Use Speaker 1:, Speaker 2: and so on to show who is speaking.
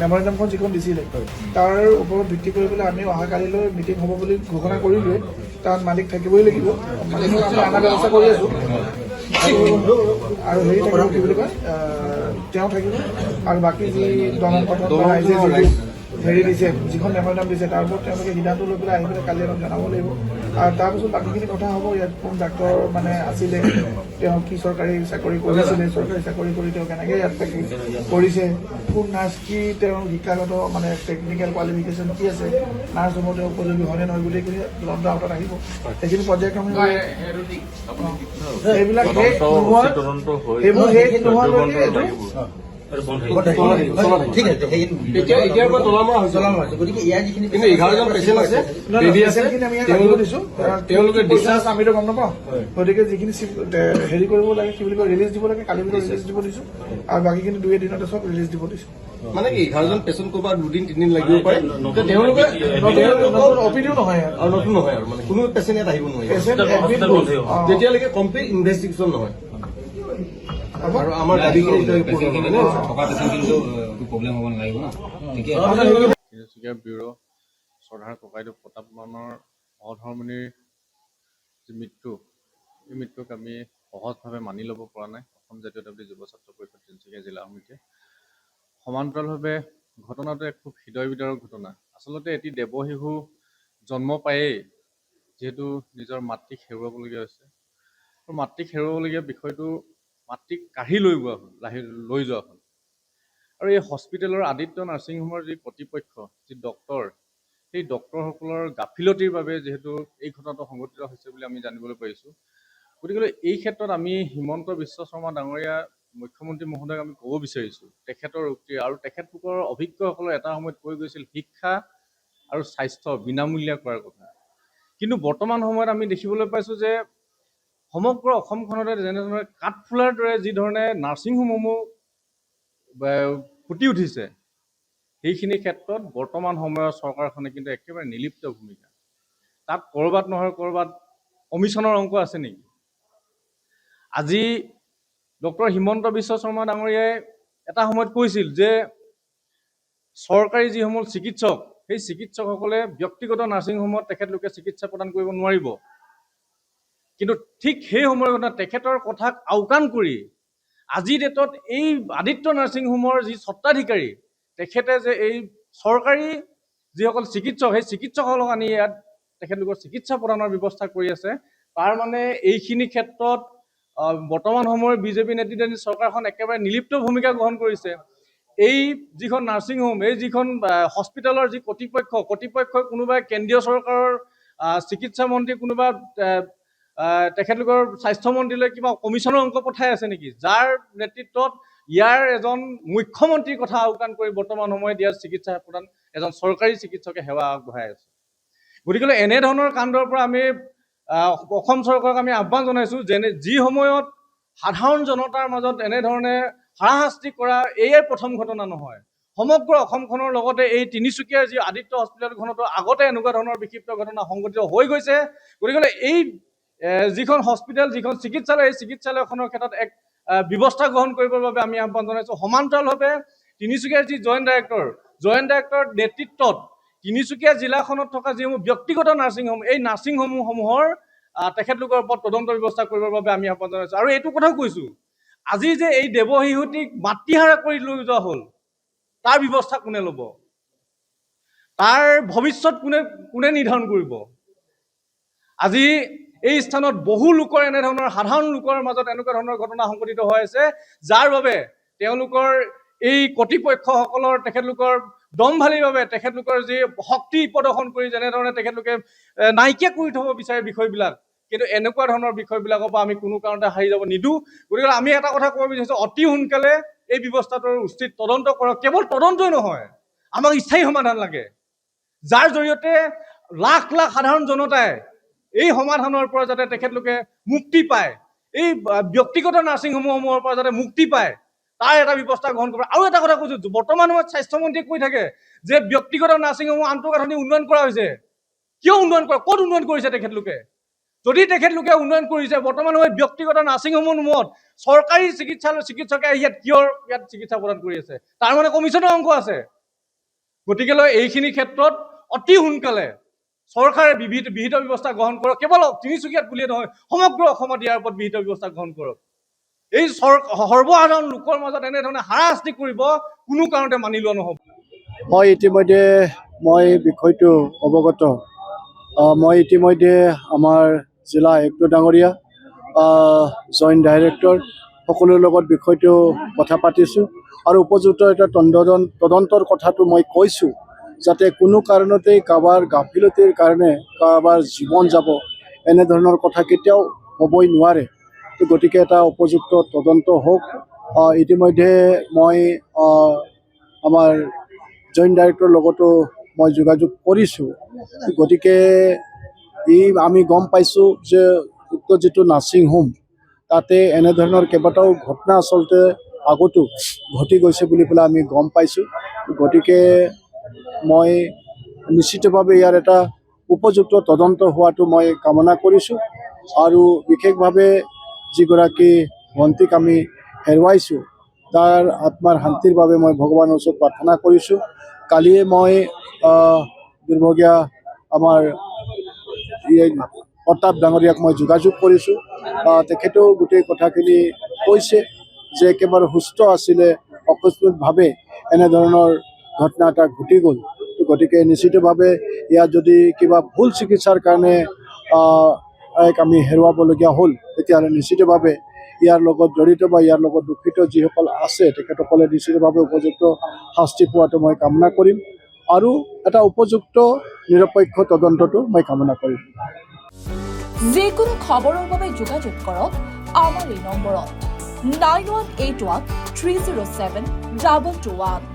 Speaker 1: মেমৰেণ্ডামখন যিখন দিছিলে তাৰ ওপৰত ভিত্তি কৰি পেলাই আমি অহাকালিলৈ মিটিং হ'ব বুলি ঘোষণা কৰিলোৱে। তাত মালিক থাকিবই লাগিব, মালিকক আমি অনা ব্যৱস্থা কৰি আছোঁ আৰু হেৰি থাকিব কি বুলি কয় তেওঁ থাকিব আৰু বাকী যি দলংগঠন বা ৰাইজে যিটো হেৰি দিছে যিখন মেমৰেণ্ডাম দিছে তাৰ ওপৰত তেওঁলোকে সিদ্ধান্ত লৈ পেলাই আহি পেলাই কালি আমাক জনাব লাগিব আৰু তাৰপিছত বাকীখিনি কথা হ'ব। ইয়াত কোন ডাক্তৰ মানে আছিলে, তেওঁ কি চৰকাৰী চাকৰি কৰিছিলে, চৰকাৰী চাকৰি কৰি তেওঁ কেনেকৈ ইয়াত থাকি কৰিছে, কোন নাৰ্ছ কি তেওঁৰ শিক্ষাগত মানে টেকনিকেল কোৱালিফিকেশ্যন কি আছে, নাৰ্ছ হ'ব তেওঁ উপযোগী হয়নে নহয় বুলি কিনে তদন্ত আওতাত আহিব। সেইখিনি পৰ্যায়ক্ৰমে সেইবিলাক আমিতো গম নাপাওঁ। গতিকে যিখিনি হেৰি কৰিব লাগে কি বুলি কয় ৰিলিজ দিব লাগে কালি ভিতৰত ৰিলিজ দিব দিছোঁ আৰু বাকীখিনি 2 এদিনতে চব ৰিলিজ দিব দিছোঁ।
Speaker 2: মানে কি 11জন পেচেণ্ট ক'ৰবাত 2-3 লাগিব পাৰে, তেওঁলোকে
Speaker 1: অপিনিও নহয়
Speaker 2: আৰু নতুন নহয় আৰু মানে কোনো পেচেণ্ট ইয়াত আহিব নোৱাৰে যেতিয়ালৈকে কমপ্লিট ইনভেষ্টিগেশ্যন নহয়। আৰু আমাৰ দাবীখিনি
Speaker 3: থকা পেচেণ্ট কিন্তু প্ৰব্লেম হ'ব নালাগিব না।
Speaker 4: তিনিচুকীয়া ব্যুৰ শ্ৰদ্ধাৰ ককাইদেউ প্ৰতাপ বৰ্মনৰ সহধৰ্মিনীৰ যি মৃত্যু, এই মৃত্যুক আমি সহজভাৱে মানি ল'ব পৰা নাই অসম জাতীয়তাবাদী যুৱ ছাত্ৰ পৰিষদ তিনিচুকীয়া জিলা সমিতিয়ে। সমান্তৰালভাৱে ঘটনাটো এক খুব হৃদয় বিদাৰক ঘটনা। আচলতে এটি দেৱশিশু জন্ম পায়েই যিহেতু নিজৰ মাতৃক হেৰুৱাবলগীয়া হৈছে আৰু মাতৃক হেৰুৱাবলগীয়া বিষয়টো মাতৃক কাঢ়ি লৈ যোৱা হ'ল আৰু এই হস্পিটেলৰ আদিত্য নাৰ্ছিং হোমৰ যি কৰ্তৃপক্ষ, যি ডক্তৰ, সেই ডক্তৰসকলৰ গাফিলতিৰ বাবে যিহেতু এই ঘটনাটো সংঘটিত হৈছে বুলি আমি জানিবলৈ পাৰিছোঁ। গতিকে এই ক্ষেত্ৰত আমি হিমন্ত বিশ্ব শৰ্মা ডাঙৰীয়া মুখ্যমন্ত্ৰী মহোদয়ক আমি ক'ব বিচাৰিছোঁ তেখেতৰ উক্তি আৰু তেখেতলোকৰ অভিজ্ঞসকলৰ এটা সময়ত কৈ গৈছিল শিক্ষা আৰু স্বাস্থ্য বিনামূলীয়া কৰাৰ কথা। কিন্তু বৰ্তমান সময়ত আমি দেখিবলৈ পাইছোঁ যে সমগ্ৰ অসমখনতে যেনেধৰণে কাঠফুলাৰ দৰে যিধৰণে নাৰ্ছিং হোমসমূহ ফুটি উঠিছে, সেইখিনি ক্ষেত্ৰত বৰ্তমান সময়ৰ চৰকাৰখনে কিন্তু একেবাৰে নিলিপ্ত ভূমিকা। তাত ক'ৰবাত নহয় ক'ৰবাত কমিশ্যনৰ অংক আছে নেকি? আজি ডক্টৰ হিমন্ত বিশ্ব শৰ্মা ডাঙৰীয়াই এটা সময়ত কৈছিল যে চৰকাৰী যিসমূহ চিকিৎসক, সেই চিকিৎসকসকলে ব্যক্তিগত নাৰ্ছিং হোমত তেখেতলোকে চিকিৎসা প্ৰদান কৰিব নোৱাৰিব। কিন্তু ঠিক সেই সময়ত তেখেতৰ কথাক আওকাণ কৰি আজিৰ ডেটত এই আদিত্য নাৰ্ছিং হোমৰ যি স্বত্বাধিকাৰী, তেখেতে যে এই চৰকাৰী যিসকল চিকিৎসক, সেই চিকিৎসকসকলক আনি ইয়াত তেখেতলোকৰ চিকিৎসা প্ৰদানৰ ব্যৱস্থা কৰি আছে। তাৰ মানে এইখিনি ক্ষেত্ৰত বৰ্তমান সময়ৰ বিজেপি নেতৃত্বাধীন চৰকাৰখন একেবাৰে নিলিপ্ত ভূমিকা গ্ৰহণ কৰিছে। এই যিখন নাৰ্ছিং হোম, এই যিখন হস্পিটেলৰ যি কৰ্তৃপক্ষই কোনোবাই কেন্দ্ৰীয় চৰকাৰৰ চিকিৎসা মন্ত্ৰী, কোনোবা তেখেতলোকৰ স্বাস্থ্যমন্ত্ৰীলৈ কিবা কমিশ্যনৰ অংক পঠাই আছে নেকি, যাৰ নেতৃত্বত ইয়াৰ এজন মুখ্যমন্ত্ৰীৰ কথা আওকাণ কৰি বৰ্তমান সময়ত ইয়াৰ চিকিৎসা প্ৰদান এজন চৰকাৰী চিকিৎসকে সেৱা আগবঢ়াই আছে। গতিকে এনেধৰণৰ কাণ্ডৰ পৰা আমি অসম চৰকাৰক আমি আহ্বান জনাইছোঁ যি সময়ত সাধাৰণ জনতাৰ মাজত এনেধৰণে হাৰাশাস্তি কৰা এয়াই প্ৰথম ঘটনা নহয়। সমগ্ৰ অসমখনৰ লগতে এই তিনিচুকীয়াৰ যি আদিত্য হস্পিটেলখনতো আগতে এনেকুৱা ধৰণৰ বিক্ষিপ্ত ঘটনা সংঘটিত হৈ গৈছে। গতিকে এই যিখন হস্পিটেল, যিখন চিকিৎসালয়, এই চিকিৎসালয়খনৰ ক্ষেত্ৰত এক ব্যৱস্থা গ্ৰহণ কৰিবৰ বাবে আমি আহ্বান জনাইছোঁ। সমান্তৰালভাৱে তিনিচুকীয়াৰ যি জইণ্ট ডাইৰেক্টৰ নেতৃত্বত তিনিচুকীয়া জিলাখনত থকা যিসমূহ ব্যক্তিগত নাৰ্ছিং হোম, এই নাৰ্ছিং হোমসমূহৰ তেখেতলোকৰ ওপৰত তদন্ত ব্যৱস্থা কৰিবৰ বাবে আমি আহ্বান জনাইছোঁ। আৰু এইটো কথাও কৈছোঁ, আজি যে এই দেৱশিশুটিক মাতৃহাৰা কৰি লৈ যোৱা হ'ল, তাৰ ব্যৱস্থা কোনে ল'ব? তাৰ ভৱিষ্যত কোনে নিৰ্ধাৰণ কৰিব? আজি এই স্থানত বহু লোকৰ এনেধৰণৰ সাধাৰণ লোকৰ মাজত এনেকুৱা ধৰণৰ ঘটনা সংঘটিত হৈ আছে, যাৰ বাবে তেওঁলোকৰ এই কৰ্তৃপক্ষসকলৰ তেখেতলোকৰ দম্ভালিভাৱে তেখেতলোকৰ যি শক্তি প্ৰদৰ্শন কৰি যেনেধৰণে তেখেতলোকে নাইকিয়া কৰি থ'ব বিচাৰে বিষয়বিলাক, কিন্তু এনেকুৱা ধৰণৰ বিষয়বিলাকৰ পৰা আমি কোনো কাৰণতে হাৰি যাব নিদিওঁ। গতিকে আমি এটা কথা ক'ব বিচাৰিছোঁ, অতি সোনকালে এই ব্যৱস্থাটোৰ উচিত তদন্ত কৰক। কেৱল তদন্তই নহয়, আমাক স্থায়ী সমাধান লাগে, যাৰ জৰিয়তে লাখ লাখ সাধাৰণ জনতাই এই সমাধানৰ পৰা যাতে তেখেতলোকে মুক্তি পায়, এই ব্যক্তিগত নাৰ্ছিংসমূহৰ পৰা যাতে মুক্তি পায়, তাৰ এটা ব্যৱস্থা গ্ৰহণ কৰিব। আৰু এটা কথা কৈছোঁ, বৰ্তমান সময়ত স্বাস্থ্যমন্ত্ৰীয়ে কৈ থাকে যে ব্যক্তিগত নাৰ্ছিংসমূহ আন্তঃগাঁথনি উন্নয়ন কৰা হৈছে। কিয় উন্নয়ন কৰে? ক'ত উন্নয়ন কৰিছে তেখেতলোকে? যদি তেখেতলোকে উন্নয়ন কৰিছে, বৰ্তমান সময়ত ব্যক্তিগত নাৰ্ছিংসমূহত চৰকাৰী চিকিৎসকে ইয়াত কিয় চিকিৎসা প্ৰদান কৰি আছে? তাৰ মানে কমিশ্যনৰ অংক আছে। গতিকেলৈ এইখিনি ক্ষেত্ৰত অতি সোনকালে চৰকাৰে বিহিত ব্যৱস্থা গ্ৰহণ কৰক। কেৱল তিনিচুকীয়াত বুলিয়ে নহয়, সমগ্ৰ অসমত ইয়াৰ ওপৰত বিহিত ব্যৱস্থা গ্ৰহণ কৰক। এই সৰ্বসাধাৰণ লোকৰ মাজত এনেধৰণে হাৰাশাস্তি কৰিব কোনো কাৰণতে মানি লোৱা নহ'ব।
Speaker 5: মই ইতিমধ্যে বিষয়টো অৱগত। মই ইতিমধ্যে আমাৰ জিলা আয়ুক্ত ডাঙৰীয়া, জইণ্ট ডাইৰেক্টৰ সকলোৰে লগত বিষয়টো কথা পাতিছোঁ আৰু উপযুক্ত এটা তদন্তৰ কথাটো মই কৈছোঁ, যাতে কোনো কাৰণতেই কাৰোবাৰ গাফিলতিৰ কাৰণে কাৰোবাৰ জীৱন যাব এনেধৰণৰ কথা কেতিয়াও হ'বই নোৱাৰে। গতিকে এটা উপযুক্ত তদন্ত হওক। ইতিমধ্যে মই আমাৰ জইণ্ট ডাইৰেক্টৰৰ লগতো মই যোগাযোগ কৰিছোঁ। গতিকে আমি গম পাইছোঁ যে উক্ত যিটো নাৰ্ছিং হোম তাতে এনেধৰণৰ কেইবাটাও ঘটনা আচলতে আগতো ঘটি গৈছে বুলি পেলাই আমি গম পাইছোঁ। গতিকে মই নিশ্চিতভাৱে ইয়াৰ এটা উপযুক্ত তদন্ত হোৱাটো মই কামনা কৰিছোঁ আৰু বিশেষভাৱে যিগৰাকী ভণ্টিক আমি হেৰুৱাইছোঁ তাৰ আত্মাৰ শান্তিৰ বাবে মই ভগৱানৰ ওচৰত প্ৰাৰ্থনা কৰিছোঁ। কালিয়ে মই দুৰ্ভগীয়া আমাৰ প্ৰতাপ ডাঙৰীয়াক মই যোগাযোগ কৰিছোঁ। তেখেতেও গোটেই কথাখিনি কৈছে যে একেবাৰে সুস্থ আছিলে, অকস্মাতভাৱে এনেধৰণৰ ঘটনা এটা ঘটি গ'ল। গতিকে নিশ্চিতভাৱে ইয়াত যদি কিবা ভুল চিকিৎসাৰ কাৰণে আমি হেৰুৱাবলগীয়া হ'ল, তেতিয়াহ'লে নিশ্চিতভাৱে ইয়াৰ লগত জড়িত বা ইয়াৰ লগত দূষিত যিসকল আছে তেখেতসকলে নিশ্চিতভাৱে উপযুক্ত শাস্তি পোৱাটো মই কামনা কৰিম আৰু এটা উপযুক্ত নিৰপেক্ষ তদন্তটো মই কামনা কৰিম।
Speaker 6: যিকোনো খবৰৰ বাবে যোগাযোগ কৰক আমাৰ এই নম্বৰত 9181 307 2221।